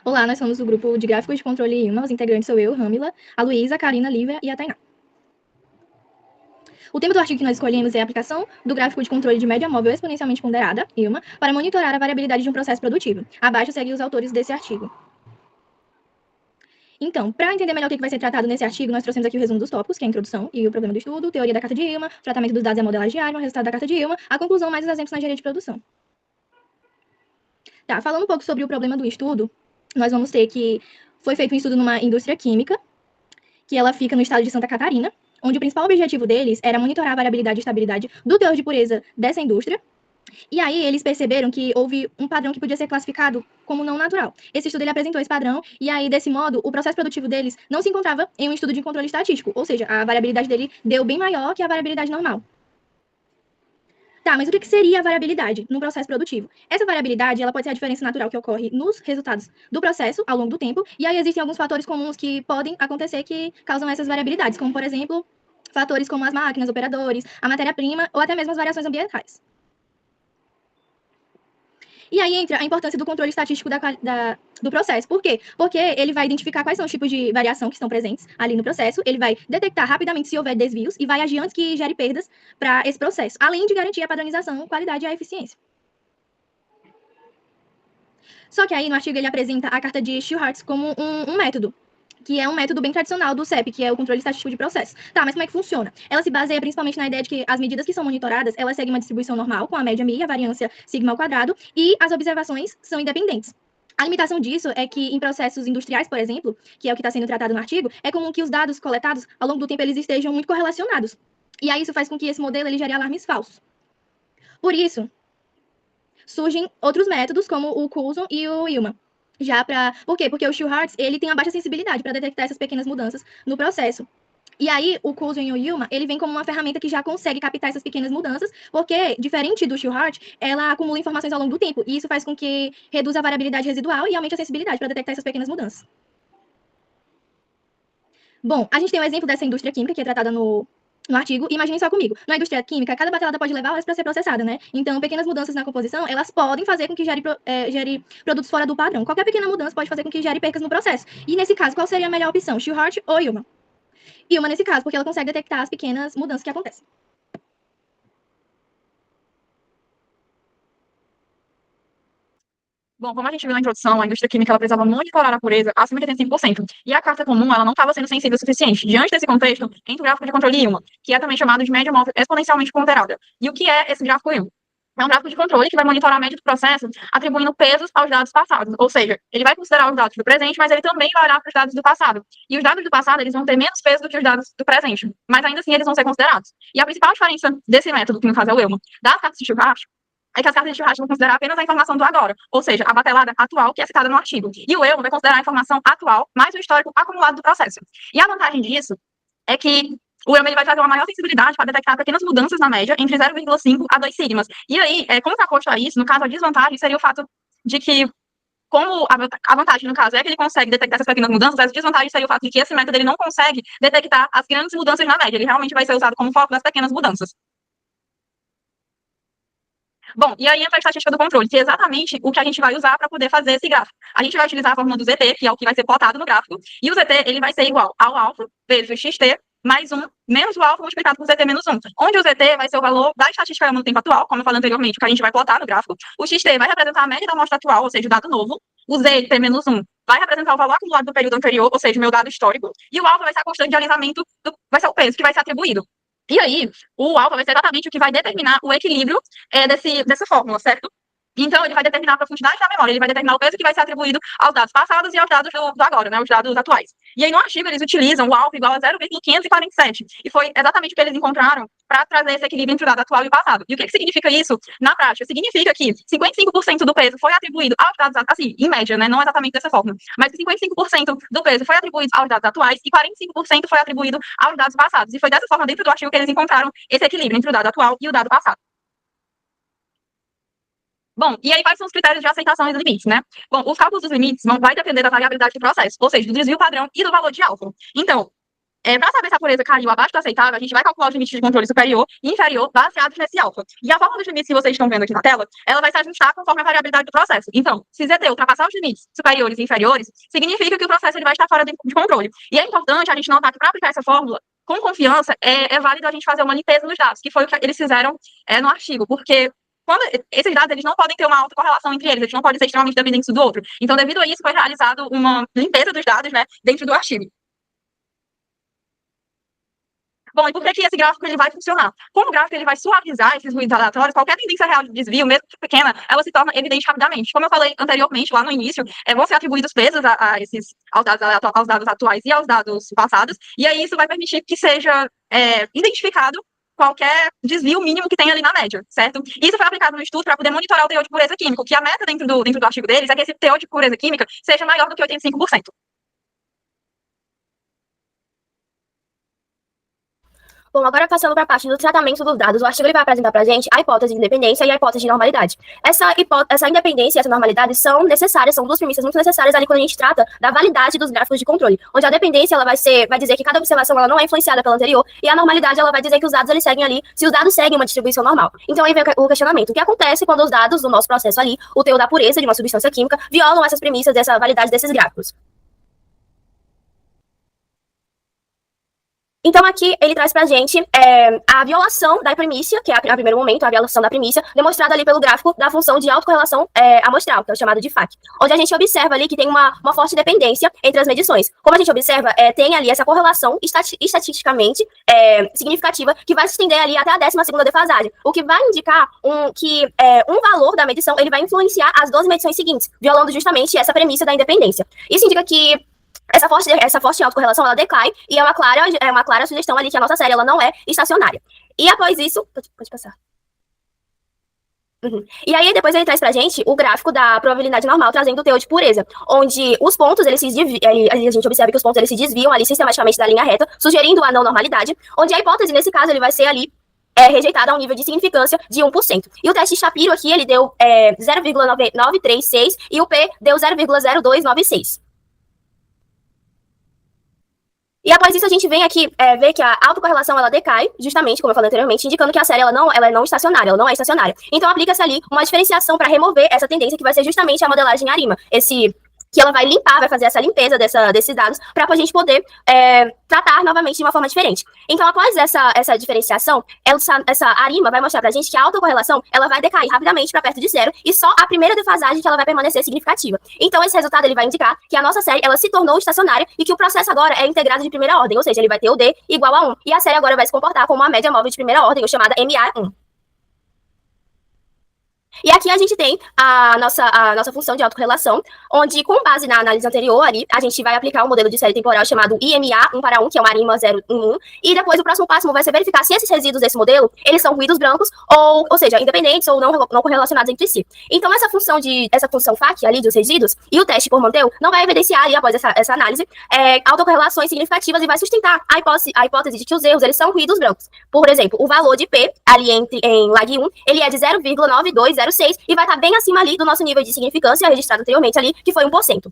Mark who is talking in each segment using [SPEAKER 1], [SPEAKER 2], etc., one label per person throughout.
[SPEAKER 1] Olá, nós somos do grupo de gráficos de controle IMA. Os integrantes sou eu, Râmila, a Luísa, a Karina, a Lívia e a Tainá. O tema do artigo que nós escolhemos é a aplicação do gráfico de controle de média móvel exponencialmente ponderada, ILMA, para monitorar a variabilidade de um processo produtivo. Abaixo segue os autores desse artigo. Então, para entender melhor o que vai ser tratado nesse artigo, nós trouxemos aqui o resumo dos tópicos, que é a introdução e o problema do estudo, teoria da carta de ILMA, tratamento dos dados e a modelagem de ARMA, o resultado da carta de ILMA, a conclusão mais os exemplos na engenharia de produção. Tá, falando um pouco sobre o problema do estudo, nós vamos ter que foi feito um estudo numa indústria química, que ela fica no estado de Santa Catarina, onde o principal objetivo deles era monitorar a variabilidade e estabilidade do teor de pureza dessa indústria. E aí eles perceberam que houve um padrão que podia ser classificado como não natural. Esse estudo ele apresentou esse padrão e aí desse modo o processo produtivo deles não se encontrava em um estudo de controle estatístico, ou seja, a variabilidade dele deu bem maior que a variabilidade normal. Tá, mas o que seria a variabilidade no processo produtivo? Essa variabilidade, ela pode ser a diferença natural que ocorre nos resultados do processo ao longo do tempo, e aí existem alguns fatores comuns que podem acontecer que causam essas variabilidades, como, por exemplo, fatores como as máquinas, operadores, a matéria-prima ou até mesmo as variações ambientais. E aí entra a importância do controle estatístico do processo. Por quê? Porque ele vai identificar quais são os tipos de variação que estão presentes ali no processo, ele vai detectar rapidamente se houver desvios e vai agir antes que gere perdas para esse processo, além de garantir a padronização, qualidade e a eficiência. Só que aí no artigo ele apresenta a carta de Shillhartz como um método, que é um método bem tradicional do CEP, que é o controle estatístico de processo. Tá, mas como é que funciona? Ela se baseia principalmente na ideia de que as medidas que são monitoradas, elas seguem uma distribuição normal, com a média μ, a variância sigma ao quadrado, e as observações são independentes. A limitação disso é que em processos industriais, por exemplo, que é o que está sendo tratado no artigo, é comum que os dados coletados ao longo do tempo eles estejam muito correlacionados. E aí isso faz com que esse modelo ele gere alarmes falsos. Por isso, surgem outros métodos, como o Coulson e o Illman. Já para. Por quê? Porque o Shillhartz ele tem uma baixa sensibilidade para detectar essas pequenas mudanças no processo. E aí, o Coulson e o Illman, ele vem como uma ferramenta que já consegue captar essas pequenas mudanças, porque, diferente do Shillhartz, ela acumula informações ao longo do tempo, e isso faz com que reduza a variabilidade residual e aumente a sensibilidade para detectar essas pequenas mudanças. Bom, a gente tem um exemplo dessa indústria química que é tratada no artigo, imagine só comigo. Na indústria química, cada batelada pode levar horas para ser processada, né? Então, pequenas mudanças na composição, elas podem fazer com que gere produtos fora do padrão. Qualquer pequena mudança pode fazer com que gere percas no processo. E nesse caso, qual seria a melhor opção? Shillhartz ou Illman? Illman nesse caso, porque ela consegue detectar as pequenas mudanças que acontecem.
[SPEAKER 2] Bom, como a gente viu na introdução, a indústria química ela precisava monitorar a pureza acima de 85%. E a carta comum ela não estava sendo sensível o suficiente. Diante desse contexto, entra o gráfico de controle ILMA, que é também chamado de média móvel exponencialmente ponderada. E o que é esse gráfico ILMA? É um gráfico de controle que vai monitorar a média do processo, atribuindo pesos aos dados passados. Ou seja, ele vai considerar os dados do presente, mas ele também vai olhar para os dados do passado. E os dados do passado eles vão ter menos peso do que os dados do presente, mas ainda assim eles vão ser considerados. E a principal diferença desse método, que no caso é o ILMA, das cartas de churrasco, é que as cartas de churrasco vão considerar apenas a informação do agora, ou seja, a batelada atual que é citada no artigo. E o eu vai considerar a informação atual mais o histórico acumulado do processo. E a vantagem disso é que o eu vai trazer uma maior sensibilidade para detectar pequenas mudanças na média entre 0,5 a 2 sigmas. E aí, como contraposto a isso, no caso, a desvantagem seria o fato de que, como a vantagem, no caso, é que ele consegue detectar essas pequenas mudanças, a desvantagem seria o fato de que esse método ele não consegue detectar as grandes mudanças na média. Ele realmente vai ser usado como foco das pequenas mudanças. Bom, e aí entra a estatística do controle, que é exatamente o que a gente vai usar para poder fazer esse gráfico. A gente vai utilizar a fórmula do ZT, que é o que vai ser plotado no gráfico, e o ZT ele vai ser igual ao alfa vezes o xt mais 1 menos o alfa multiplicado por ZT menos 1, onde o ZT vai ser o valor da estatística no tempo atual, como eu falei anteriormente, que a gente vai plotar no gráfico. O xt vai representar a média da amostra atual, ou seja, o dado novo. O ZT menos 1 vai representar o valor acumulado do período anterior, ou seja, o meu dado histórico. E o alfa vai ser a constante de alisamento, vai ser o peso que vai ser atribuído. E aí, o alfa vai ser exatamente o que vai determinar o equilíbrio dessa fórmula, certo? Então, ele vai determinar a profundidade da memória, ele vai determinar o peso que vai ser atribuído aos dados passados e aos dados do agora, né, os dados atuais. E aí, no artigo, eles utilizam o alfa igual a 0,547, e foi exatamente o que eles encontraram para trazer esse equilíbrio entre o dado atual e o passado. E o que significa isso na prática? Significa que 55% do peso foi atribuído aos dados, assim, em média, né, não exatamente dessa forma, mas que 55% do peso foi atribuído aos dados atuais e 45% foi atribuído aos dados passados. E foi dessa forma, dentro do artigo, que eles encontraram esse equilíbrio entre o dado atual e o dado passado. Bom, e aí quais são os critérios de aceitação e limites, né? Bom, os cálculos dos limites vai depender da variabilidade do processo, ou seja, do desvio padrão e do valor de alfa. Então, Para saber se a pureza caiu abaixo do aceitável, a gente vai calcular os limites de controle superior e inferior baseados nesse alfa. E a forma dos limites que vocês estão vendo aqui na tela, ela vai se ajustar conforme a variabilidade do processo. Então, se ZT ultrapassar os limites superiores e inferiores, significa que o processo ele vai estar fora de controle. E é importante a gente notar que para aplicar essa fórmula, com confiança, é válido a gente fazer uma limpeza dos dados, que foi o que eles fizeram no artigo, porque esses dados eles não podem ter uma alta correlação entre eles não podem ser extremamente dependentes um do outro. Então, devido a isso, foi realizado uma limpeza dos dados, né, dentro do artigo. Bom, e por que esse gráfico ele vai funcionar? Como o gráfico ele vai suavizar esses ruídos aleatórios, qualquer tendência real de desvio, mesmo que pequena, ela se torna evidente rapidamente. Como eu falei anteriormente, lá no início, vão ser atribuídos pesos aos dados atuais e aos dados passados, e aí isso vai permitir que seja identificado qualquer desvio mínimo que tenha ali na média, certo? Isso foi aplicado no estudo para poder monitorar o teor de pureza química, que a meta dentro do artigo deles é que esse teor de pureza química seja maior do que 85%.
[SPEAKER 3] Bom, agora passando para a parte do tratamento dos dados, o artigo ele vai apresentar para a gente a hipótese de independência e a hipótese de normalidade. Essa independência e essa normalidade são necessárias, são duas premissas muito necessárias ali quando a gente trata da validade dos gráficos de controle, onde a dependência ela vai dizer que cada observação ela não é influenciada pela anterior, e a normalidade ela vai dizer que os dados eles seguem ali, se os dados seguem uma distribuição normal. Então aí vem o questionamento, o que acontece quando os dados do nosso processo ali, o teor da pureza de uma substância química, violam essas premissas dessa validade desses gráficos. Então, aqui, ele traz pra gente a violação da primícia, que é a primeiro momento, a violação da primícia, demonstrada ali pelo gráfico da função de autocorrelação amostral, que é o chamado de FAC, onde a gente observa ali que tem uma forte dependência entre as medições. Como a gente observa, tem ali essa correlação estatisticamente significativa, que vai se estender ali até a 12ª defasagem, o que vai indicar que um valor da medição ele vai influenciar as 12 medições seguintes, violando justamente essa premissa da independência. Isso indica que essa forte autocorrelação, ela decai, e é uma clara sugestão ali que a nossa série, ela não é estacionária. E após isso... Pode passar. Uhum. E aí, depois ele traz pra gente o gráfico da probabilidade normal, trazendo o teor de pureza, onde os pontos, eles se desviam, a gente observa que os pontos, eles se desviam ali sistematicamente da linha reta, sugerindo a não normalidade, onde a hipótese, nesse caso, ele vai ser ali rejeitada a um nível de significância de 1%. E o teste Shapiro aqui, ele deu 0,936, e o P deu 0,0296. E após isso, a gente vem aqui ver que a autocorrelação ela decai, justamente, como eu falei anteriormente, indicando que a série ela é estacionária, ela não é estacionária. Então, aplica-se ali uma diferenciação para remover essa tendência, que vai ser justamente a modelagem ARIMA, que ela vai limpar, vai fazer essa limpeza desses dados para a gente poder tratar novamente de uma forma diferente. Então, após essa diferenciação, essa ARIMA vai mostrar para a gente que a autocorrelação ela vai decair rapidamente para perto de zero e só a primeira defasagem que ela vai permanecer significativa. Então, esse resultado ele vai indicar que a nossa série ela se tornou estacionária e que o processo agora é integrado de primeira ordem, ou seja, ele vai ter o D igual a 1 e a série agora vai se comportar como uma média móvel de primeira ordem, ou chamada MA1. E aqui a gente tem a nossa função de autocorrelação, onde, com base na análise anterior, ali, a gente vai aplicar um modelo de série temporal chamado IMA 1 para 1, que é uma ARIMA 0 em 1, e depois o próximo passo vai ser verificar se esses resíduos desse modelo, eles são ruídos brancos, ou seja, independentes ou não correlacionados entre si. Então, essa função FAC ali dos resíduos e o teste por Montel não vai evidenciar ali, após essa análise, autocorrelações significativas e vai sustentar a hipótese de que os erros eles são ruídos brancos. Por exemplo, o valor de P, ali em lag 1, ele é de 0,9206 e vai estar bem acima ali do nosso nível de significância registrado anteriormente ali, que foi 1%.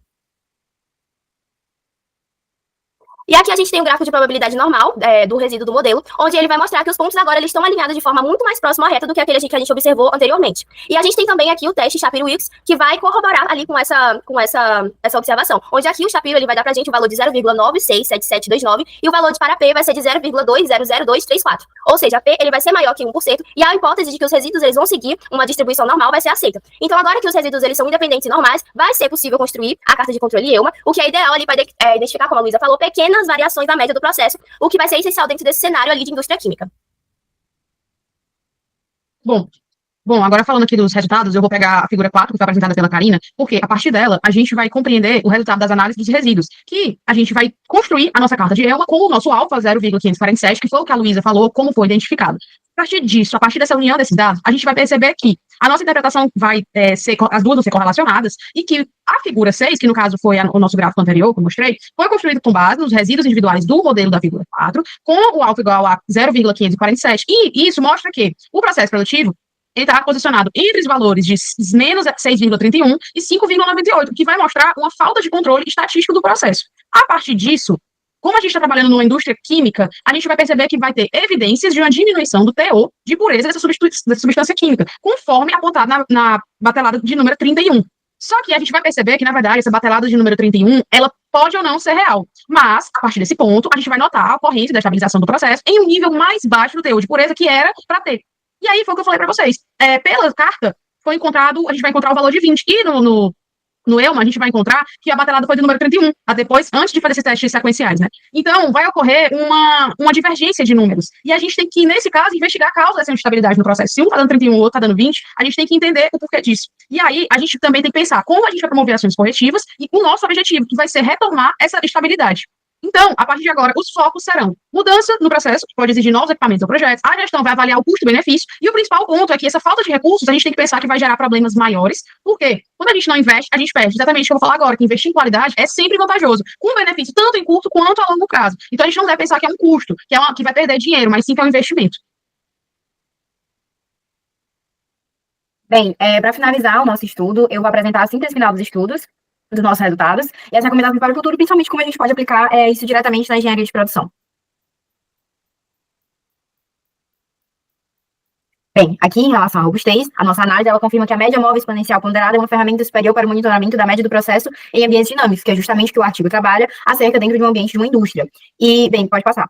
[SPEAKER 3] E aqui a gente tem um gráfico de probabilidade normal do resíduo do modelo, onde ele vai mostrar que os pontos agora eles estão alinhados de forma muito mais próxima à reta do que aquele que a gente observou anteriormente. E a gente tem também aqui o teste Shapiro-Wilks, que vai corroborar ali com essa observação, onde aqui o Shapiro ele vai dar pra gente o valor de 0,967729 e o valor de para P vai ser de 0,200234. Ou seja, P ele vai ser maior que 1% e a hipótese de que os resíduos eles vão seguir uma distribuição normal vai ser aceita. Então agora que os resíduos eles são independentes e normais, vai ser possível construir a carta de controle EUMA, o que é ideal ali para identificar, como a Luísa falou, pequenas variações da média do processo, o que vai ser essencial dentro desse cenário ali de indústria química.
[SPEAKER 4] Bom, agora falando aqui dos resultados, eu vou pegar a figura 4, que foi apresentada pela Karina, porque a partir dela, a gente vai compreender o resultado das análises dos resíduos, que a gente vai construir a nossa carta de EUMA com o nosso alfa 0,547, que foi o que a Luísa falou, como foi identificado. A partir disso, a partir dessa união desses dados, a gente vai perceber que a nossa interpretação vai as duas vão ser correlacionadas, e que a figura 6, que no caso foi o nosso gráfico anterior, que eu mostrei, foi construído com base nos resíduos individuais do modelo da vírgula 4, com o alfa igual a 0,547, e isso mostra que o processo produtivo ele está posicionado entre os valores de menos 6,31 e 5,98, que vai mostrar uma falta de controle estatístico do processo. A partir disso, Como a gente está trabalhando numa indústria química, a gente vai perceber que vai ter evidências de uma diminuição do teor de pureza dessa substância química, conforme apontado na batelada de número 31. Só que a gente vai perceber que, na verdade, essa batelada de número 31, ela pode ou não ser real. Mas, a partir desse ponto, a gente vai notar a ocorrência da estabilização do processo em um nível mais baixo do teor de pureza que era para ter. E aí foi o que eu falei para vocês. Pela carta, foi encontrado, a gente vai encontrar o valor de 20. E no ELMA, a gente vai encontrar que a batelada foi do número 31, depois, antes de fazer esses testes sequenciais, né? Então, vai ocorrer uma divergência de números. E a gente tem que, nesse caso, investigar a causa dessa instabilidade no processo. Se um está dando 31 e o outro está dando 20, a gente tem que entender o porquê disso. E aí, a gente também tem que pensar como a gente vai promover ações corretivas e o nosso objetivo, que vai ser retomar essa estabilidade. Então, a partir de agora, os focos serão mudança no processo, que pode exigir novos equipamentos ou projetos, a gestão vai avaliar o custo-benefício, e o principal ponto é que essa falta de recursos, a gente tem que pensar que vai gerar problemas maiores, porque quando a gente não investe, a gente perde. Exatamente o que eu vou falar agora, que investir em qualidade é sempre vantajoso, com benefício tanto em curto quanto a longo prazo. Então, a gente não deve pensar que é um custo, que vai perder dinheiro, mas sim que é um investimento.
[SPEAKER 5] Bem, para finalizar o nosso estudo, eu vou apresentar a síntese final dos estudos, dos nossos resultados, e as recomendações para o futuro, principalmente como a gente pode aplicar isso diretamente na engenharia de produção. Bem, aqui em relação à robustez, a nossa análise ela confirma que a média móvel exponencial ponderada é uma ferramenta superior para o monitoramento da média do processo em ambientes dinâmicos, que é justamente o que o artigo trabalha acerca dentro de um ambiente de uma indústria. E, bem, pode passar.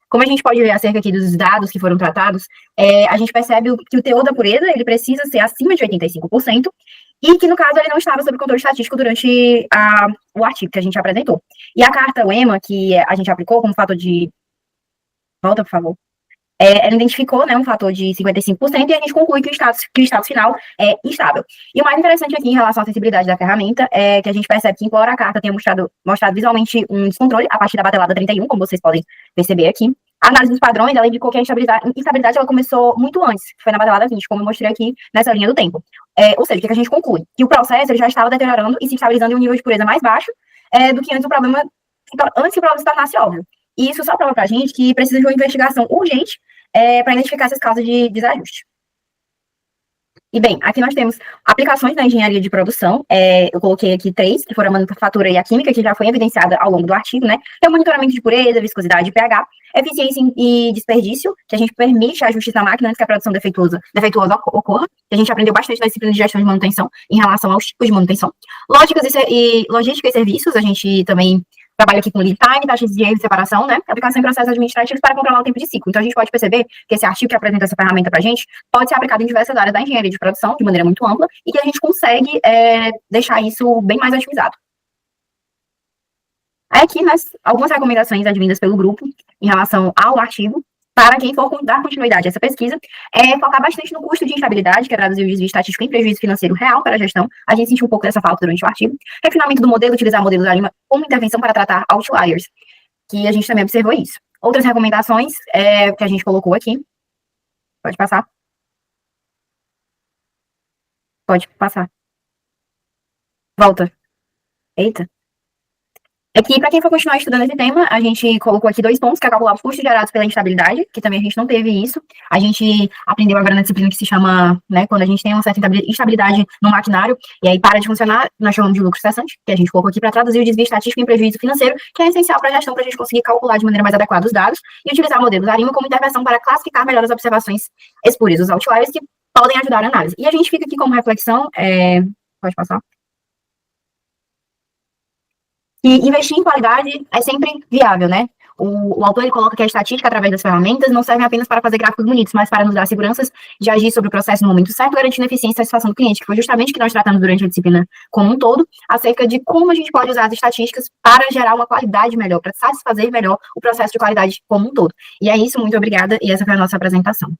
[SPEAKER 5] Como a gente pode ver acerca aqui dos dados que foram tratados, a gente percebe que o teor da pureza ele precisa ser acima de 85%, e que, no caso, ele não estava sob controle estatístico durante o artigo que a gente apresentou. E a carta UEMA, que a gente aplicou como fator de... Volta, por favor. Ela identificou, né, um fator de 55% e a gente conclui que o status final é instável. E o mais interessante aqui em relação à acessibilidade da ferramenta é que a gente percebe que, embora a carta tenha mostrado visualmente um descontrole a partir da batelada 31, como vocês podem perceber aqui, a análise dos padrões, ela indicou que a instabilidade ela começou muito antes, que foi na batelada 20, como eu mostrei aqui nessa linha do tempo. Ou seja, o que a gente conclui? Que o processo ele já estava deteriorando e se estabilizando em um nível de pureza mais baixo do que antes que o problema se tornasse óbvio. E isso só prova para a gente que precisa de uma investigação urgente para identificar essas causas de desajuste. E bem, aqui nós temos aplicações da engenharia de produção, eu coloquei aqui 3, que foram a manufatura e a química, que já foi evidenciada ao longo do artigo, né, que é o monitoramento de pureza, viscosidade e pH, eficiência e desperdício, que a gente permite ajustes na máquina antes que a produção defeituosa ocorra, que a gente aprendeu bastante na disciplina de gestão de manutenção em relação aos tipos de manutenção. Logística e serviços, a gente também trabalha aqui com lead time, taxas de erro e separação, né? Aplicação em processos administrativos para controlar o tempo de ciclo. Então, a gente pode perceber que esse artigo que apresenta essa ferramenta para a gente pode ser aplicado em diversas áreas da engenharia de produção, de maneira muito ampla, e que a gente consegue deixar isso bem mais otimizado. Aqui, algumas recomendações advindas pelo grupo em relação ao artigo, para quem for dar continuidade a essa pesquisa, focar bastante no custo de instabilidade, que é traduzir o desvio estatístico em prejuízo financeiro real para a gestão. A gente sentiu um pouco dessa falta durante o artigo. Refinamento do modelo, utilizar modelos da Lima como intervenção para tratar outliers, que a gente também observou isso. Outras recomendações que a gente colocou aqui. Pode passar. Pode passar. Volta. Eita. É que, para quem for continuar estudando esse tema, a gente colocou aqui 2 pontos, que é calcular os custos gerados pela instabilidade, que também a gente não teve isso. A gente aprendeu agora na disciplina que se chama, né, quando a gente tem uma certa instabilidade no maquinário, e aí para de funcionar, nós chamamos de lucro cessante, que a gente colocou aqui para traduzir o desvio estatístico em prejuízo financeiro, que é essencial para a gestão, para a gente conseguir calcular de maneira mais adequada os dados, e utilizar modelos ARIMA como intervenção para classificar melhor as observações espúrias, os outliers, que podem ajudar a análise. E a gente fica aqui como reflexão, pode passar. E investir em qualidade é sempre viável, né? O autor ele coloca que a estatística, através das ferramentas, não serve apenas para fazer gráficos bonitos, mas para nos dar seguranças de agir sobre o processo no momento certo, garantindo a eficiência e satisfação do cliente, que foi justamente o que nós tratamos durante a disciplina como um todo, acerca de como a gente pode usar as estatísticas para gerar uma qualidade melhor, para satisfazer melhor o processo de qualidade como um todo. E é isso, muito obrigada, e essa foi a nossa apresentação.